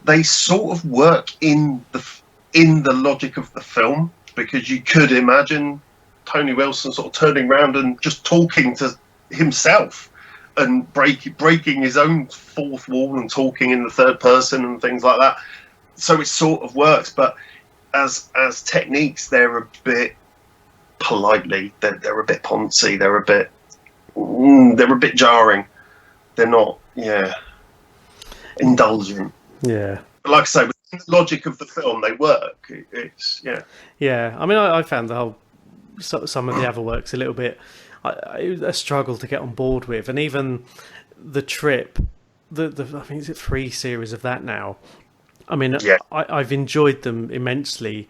they sort of work in the logic of the film, because you could imagine Tony Wilson sort of turning around and just talking to himself and breaking his own fourth wall and talking in the third person and things like that. So it sort of works, but as techniques, they're a bit politely, they're a bit poncy, they're a bit jarring. They're not indulgent. But like I say, with the logic of the film, they work. I mean, I found the whole some of the other works a little bit a struggle to get on board with, and even the trip, I think it's 3 series of that now. I mean, Yeah. I've enjoyed them immensely,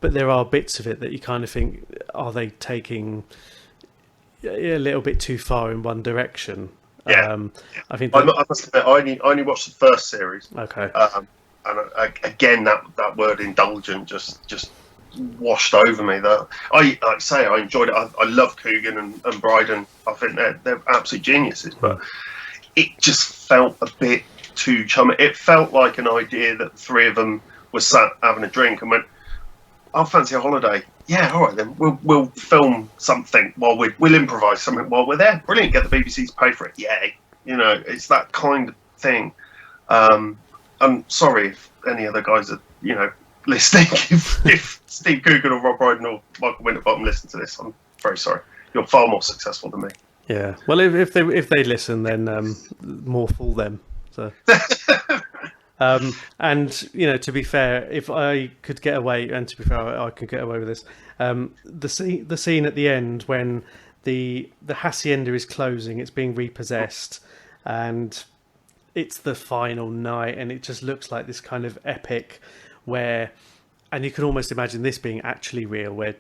but there are bits of it that you kind of think, are they taking a little bit too far in one direction? Yeah. I think I must admit, I only watched the first series. okay. And again, that word indulgent just washed over me. That like I say, I enjoyed it. I love Coogan and Bryden. I think they're absolute geniuses, but it just felt a bit too chummy. It felt like an idea that the 3 of them were sat having a drink and went, "I'll fancy a holiday." Yeah, all right then. We'll film something while we'll improvise something while we're there. Brilliant. Get the BBC to pay for it. Yay! You know, it's that kind of thing. I'm sorry if any other guys are listening. If Steve Coogan or Rob Brydon or Michael Winterbottom listen to this, I'm very sorry. You're far more successful than me. Yeah. Well, if they listen, then more fool them. So. And to be fair, if I could get away, and to be fair, I could get away with this. The scene at the end when the hacienda is closing, it's being repossessed, and it's the final night, and it just looks like this kind of epic where, and you can almost imagine this being actually real, where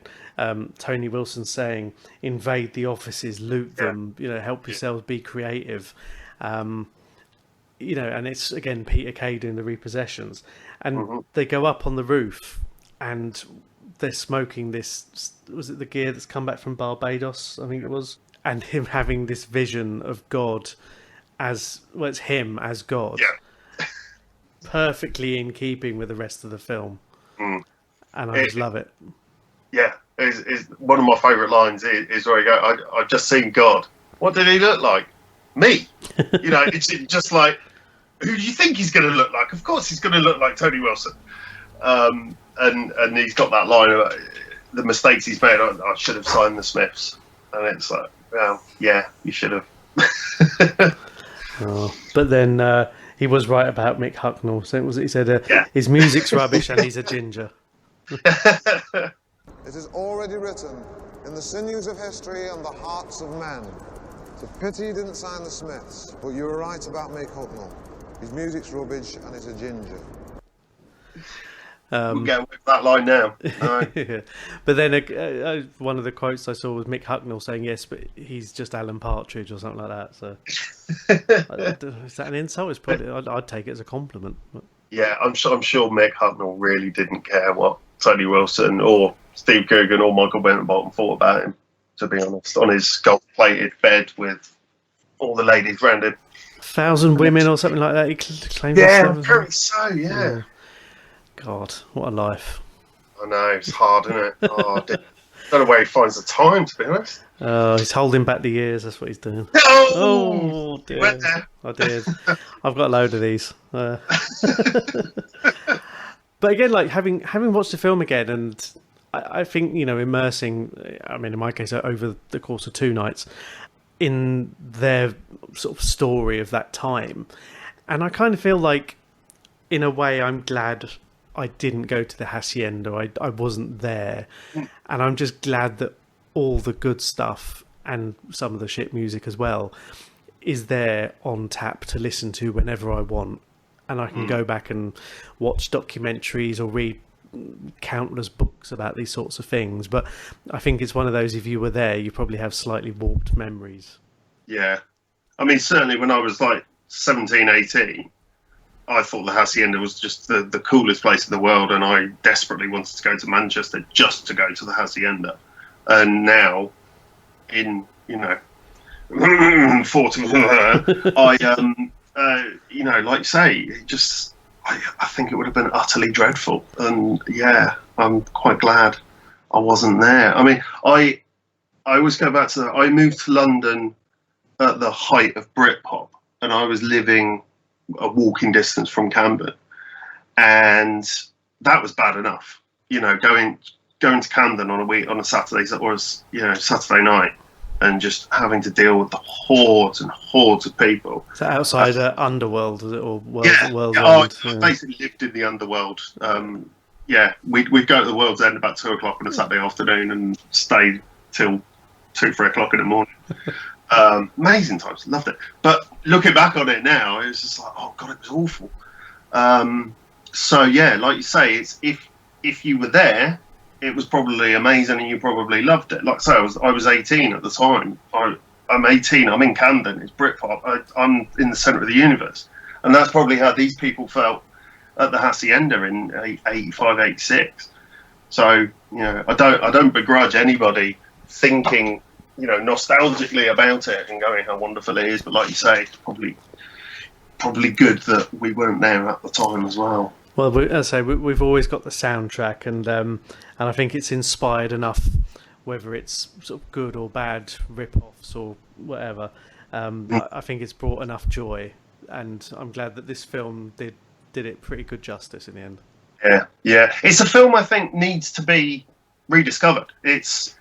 Tony Wilson's saying, "Invade the offices, loot them, help yourselves, be creative." And it's again Peter Kay doing the repossessions, and they go up on the roof, and they're smoking this. Was it the gear that's come back from Barbados? I think it was, and him having this vision of God as well. It's him as God, perfectly in keeping with the rest of the film, and I just love it. Yeah, is one of my favourite lines is where he go, "I've just seen God. What did he look like? Me." It's just like, who do you think he's going to look like? Of course, he's going to look like Tony Wilson. And he's got that line about the mistakes he's made. I should have signed the Smiths, and it's like, well, yeah, you should have. But then he was right about Mick Hucknall. So he said his music's rubbish and he's a ginger. It is already written in the sinews of history and the hearts of men. It's a pity you didn't sign the Smiths, but you were right about Mick Hucknall. His music's rubbish and he's a ginger. We'll get with that line now. But then one of the quotes I saw was Mick Hucknall saying, "Yes, but he's just Alan Partridge," or something like that. So is that an insult? It's probably I'd take it as a compliment. But. Yeah, I'm sure Mick Hucknall really didn't care what Tony Wilson or Steve Coogan or Michael Winterbottom thought about him, to be honest, on his gold-plated bed with all the ladies round him. 1,000 women or something like that. He claimed. Yeah, apparently so. Yeah. God, what a life. I know, it's hard, isn't it? I don't know where he finds the time, to be honest. He's holding back the years, that's what he's doing. Oh, dear. went there. I did. I've got a load of these. But again, like having watched the film again, and I think, immersing, I mean, in my case, over the course of 2 nights, in their sort of story of that time. And I kind of feel like, in a way, I'm glad I didn't go to the hacienda. I wasn't there, and I'm just glad that all the good stuff and some of the shit music as well is there on tap to listen to whenever I want, and I can go back and watch documentaries or read countless books about these sorts of things. But I think it's one of those, if you were there, you probably have slightly warped memories. Yeah, I mean, certainly when I was like 17, 18. I thought the hacienda was just the coolest place in the world, and I desperately wanted to go to Manchester just to go to the hacienda. And now, in 40, like you say, it just I think it would have been utterly dreadful. And yeah, I'm quite glad I wasn't there. I mean, I always go back to I moved to London at the height of Britpop, and I was living a walking distance from Camden, and that was bad enough. Going to Camden on a Saturday or Saturday night, and just having to deal with the hordes and hordes of people. So outside Underworld, is it, or World's End? I basically lived in the Underworld. We'd go to the World's End about 2:00 on a Saturday afternoon and stayed till 2-3 o'clock in the morning. Amazing times, loved it. But looking back on it now, it was just like, oh god, it was awful. So yeah, like you say, it's if you were there, it was probably amazing and you probably loved it. Like I say, I was 18 at the time. I'm 18. I'm in Camden. It's Britpop. I'm in the centre of the universe, and that's probably how these people felt at the Hacienda in 85, 86. So I don't begrudge anybody thinking nostalgically about it and going how wonderful it is. But like you say, it's probably good that we weren't there at the time as well. Well, as I say, we've always got the soundtrack, and I think it's inspired enough, whether it's sort of good or bad rip-offs or whatever. I think it's brought enough joy, and I'm glad that this film did it pretty good justice in the end. Yeah. It's a film I think needs to be rediscovered. It's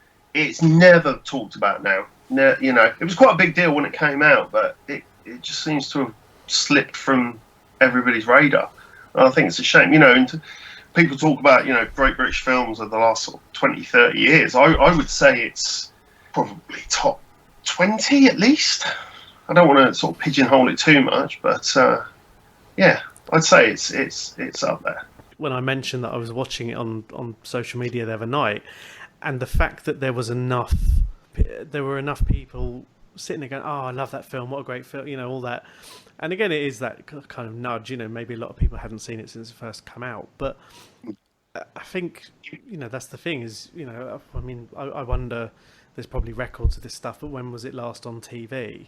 never talked about now. It was quite a big deal when it came out, but it just seems to have slipped from everybody's radar. And I think it's a shame. And people talk about great British films of the last sort of 20, 30 years. I would say it's probably top 20 at least. I don't want to sort of pigeonhole it too much, but yeah, I'd say it's up there. When I mentioned that I was watching it on social media the other night, and the fact that there were enough people sitting there going, "Oh, I love that film! What a great film!" All that. And again, it is that kind of nudge. Maybe a lot of people haven't seen it since it first came out, but I think that's the thing. Is I wonder. There's probably records of this stuff, but when was it last on TV?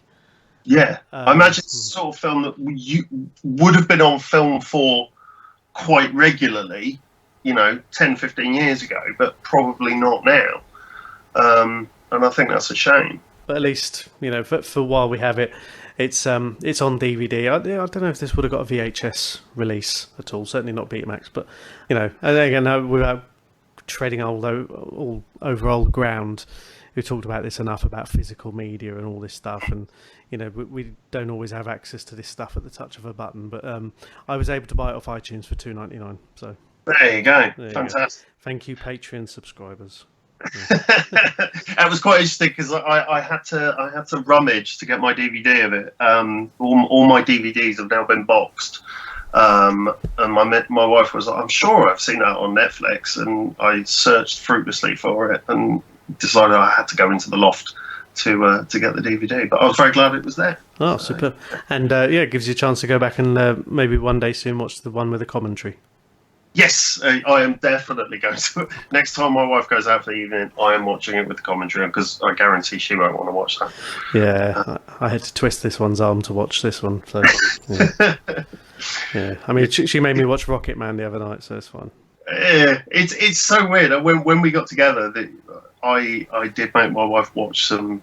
Yeah, I imagine it's the sort of film that you would have been on film for quite regularly, 10, 15 years ago, but probably not now. And I think that's a shame. But at least, for while we have it, it's on DVD. I don't know if this would have got a VHS release at all. Certainly not Betamax, but and again, without treading all over old ground, we talked about this enough about physical media and all this stuff, and we don't always have access to this stuff at the touch of a button. But I was able to buy it off iTunes for $2.99. So there you go, fantastic. Thank you, Patreon subscribers. That was quite interesting because I had to rummage to get my DVD of it. All my DVDs have now been boxed, and my wife was like, "I'm sure I've seen that on Netflix," and I searched fruitlessly for it and decided I had to go into the loft to get the DVD. But I was very glad it was there. Oh, super! And it gives you a chance to go back and maybe one day soon watch the one with the commentary. Yes, I am definitely going to. Next time my wife goes out for the evening, I am watching it with the commentary because I guarantee she won't want to watch that. Yeah, I had to twist this one's arm to watch this one. So, yeah. I mean, she made me watch Rocket Man the other night, so it's fine. Yeah, it's so weird. When we got together, I did make my wife watch some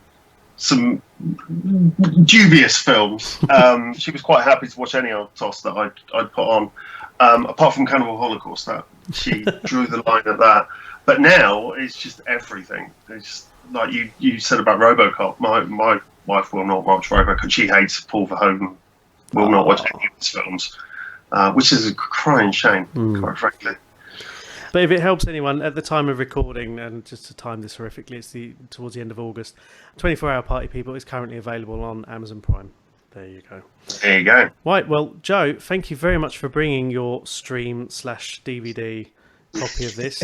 dubious films. She was quite happy to watch any old toss that I'd put on. Apart from Cannibal Holocaust, that she drew the line at that. But now it's just everything. It's like you said about RoboCop. My wife will not watch RoboCop. She hates Paul Verhoeven. Will not watch any of his films, which is a crying shame, quite frankly. But if it helps anyone, at the time of recording, and just to time this horrifically, it's towards the end of August. 24-Hour Party People is currently available on Amazon Prime. There you go. There you go. Right, well, Joe, thank you very much for bringing your stream/DVD copy of this.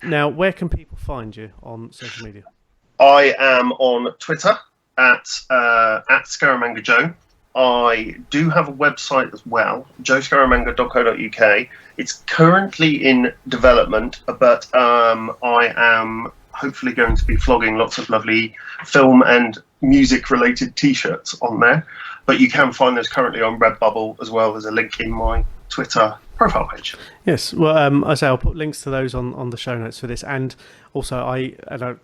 Now, where can people find you on social media? I am on Twitter at Scaramanga Joe. I do have a website as well, joescaramanga.co.uk. It's currently in development, but I am hopefully going to be flogging lots of lovely film and music-related T-shirts on there. But you can find those currently on Redbubble, as well as a link in my Twitter profile page. Yes, well, I say I'll put links to those on the show notes for this, and also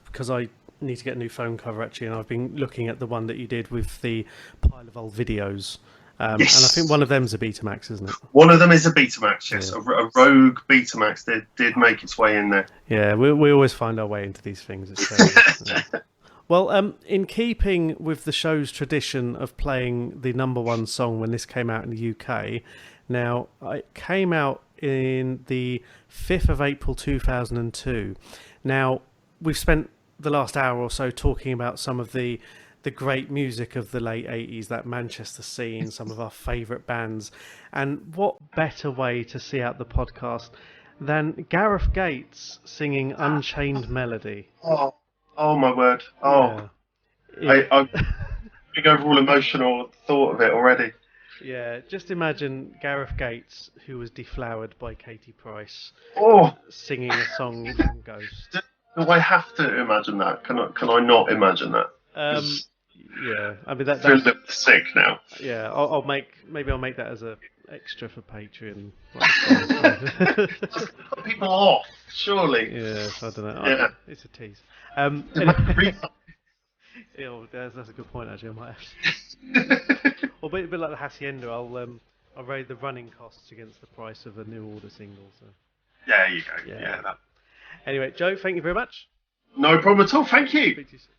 because I need to get a new phone cover actually, and I've been looking at the one that you did with the pile of old videos. Yes. And I think one of them's a Betamax, isn't it? One of them is a Betamax, yes. Yeah. A rogue Betamax did make its way in there. Yeah, we always find our way into these things. Well, in keeping with the show's tradition of playing the number one song when this came out in the UK, now it came out in the 5th of April 2002. Now, we've spent the last hour or so talking about some of the the great music of the late 80s, that Manchester scene, some of our favourite bands. And what better way to see out the podcast than Gareth Gates singing Unchained Melody? Oh my word. Oh, yeah. I'm big overall emotional thought of it already. Yeah, just imagine Gareth Gates, who was deflowered by Katie Price, singing a song from Ghost. Do I have to imagine that? Can I not imagine that? Yeah, I mean that's I feel a bit sick now. Yeah, I'll make that as a extra for Patreon. Just put people off, surely. Yeah, I don't know. Yeah. It's a tease. That's a good point actually. I might have. Or a bit like the Hacienda, I'll raise the running costs against the price of a New Order single. So. There you go. Yeah. Anyway, Joe, thank you very much. No problem at all. Thank you. Speak to you soon.